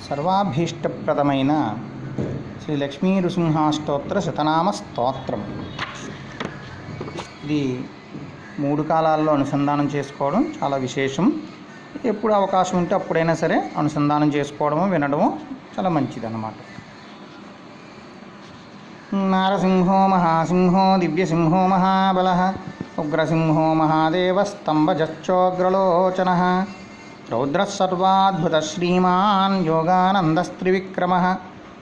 సర్వాభీష్టప్రదమైన శ్రీ లక్ష్మీ నృసింహాష్టోత్తర శతనామ స్తోత్రం. ఇది 3 కాలాల్లో అనుసంధానం చేసుకోవడం చాలా విశేషం. ఎప్పుడు అవకాశం ఉంటే అప్పుడైనా సరే అనుసంధానం చేసుకోవడము వినడము చాలా మంచిదన్నమాట. నారసింహో మహాసింహో దివ్యసింహో మహాబలః ఉగ్రసింహో మహాదేవస్తంభజచ్చోగ్రలోచనః రౌద్రः సర్వాద్భుత శ్రీమాన్ యోగానందస్త్రివిక్రమः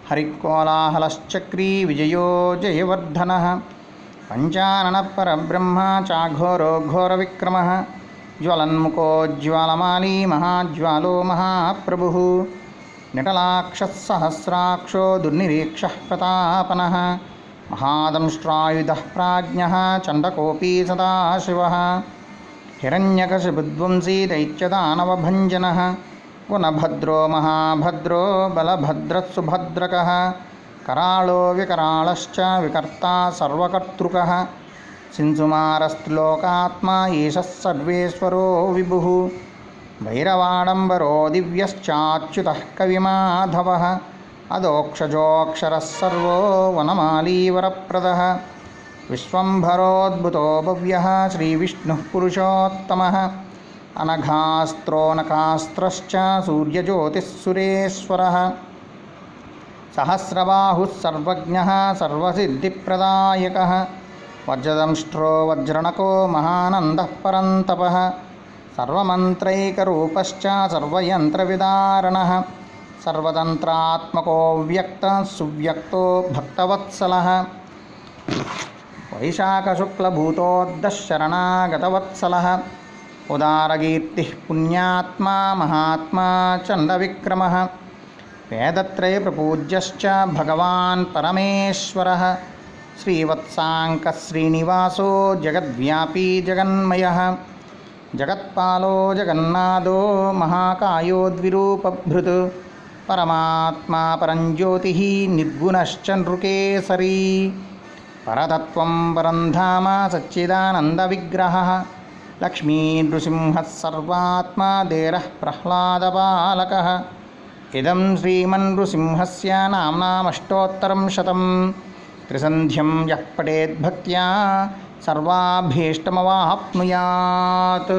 హరికోలాహలశ్చక్రీ విజయో జయవర్ధనः పంచానన పరబ్రహ్మ చాఘోరో ఘోరవిక్రమः జ్వలన్ముఖోజ్వాలమాలీ మహాజ్వాలో మహాప్రభుః నిటలాక్షస్సహస్రాక్షో దుర్నిరీక్షః ప్రతాపనः మహాదంష్ట్రాయుధః ప్రాజ్ఞః చండకోపీ సదాశివः హిరణ్యకశిపుధ్వంసీ దైత్యదానవభంజనः గుణభద్రో మహాభద్రో బలభద్రస్సుభద్రకः कराळो विकराळश्च विकर्ता सर्वकर्तृकः सिंसुमारस्त्रिलोकात्मा एषः सर्वेश्वरो विभुः भैरवाडम्बरो दिव्यश्चाच्युतः कविमाधवः अदोक्षजोऽक्षरः सर्वो वनमालीवरप्रदः विश्वम्भरोद्भुतो भव्यः श्रीविष्णुः पुरुषोत्तमः अनघास्त्रोनकास्त्रश्च सूर्यज्योतिः सुरेश्वरः सहस्रबाहुः सर्वज्ञः सर्वसिद्धिप्रदायकः वज्रदंष्ट्रो वज्रणको महानन्दः परन्तपः सर्वमन्त्रैकरूपश्च सर्वयन्त्रविदारणः सर्वतन्त्रात्मको व्यक्तः सुव्यक्तो भक्तवत्सलः वैशाखशुक्लभूतोद्धशरणागतवत्सलः उदारकीर्तिः पुण्यात्मा महात्मा चण्डविक्रमः वेदत्रयप्रपूज्यश्च भगवान् परमेश्वरः श्रीवत्साङ्कः श्रीनिवासो जगद्व्यापी जगन्मयः जगत्पालो जगन्नाथो महाकायो द्विरूपभृत् परमात्मा परञ्ज्योतिः निर्गुणश्च नृकेसरी परतत्त्वं परन्धाम सच्चिदानन्दविग्रहः लक्ष्मीनृसिंहः सर्वात्मा देरः प्रह्लादपालकः इदं श्रीमन्नृसिंहस्य नाम्नामष्टोत्तरं शतं त्रिसन्ध्यं यः पठेद्भक्त्या सर्वाभीष्टमवाप्नुयात्.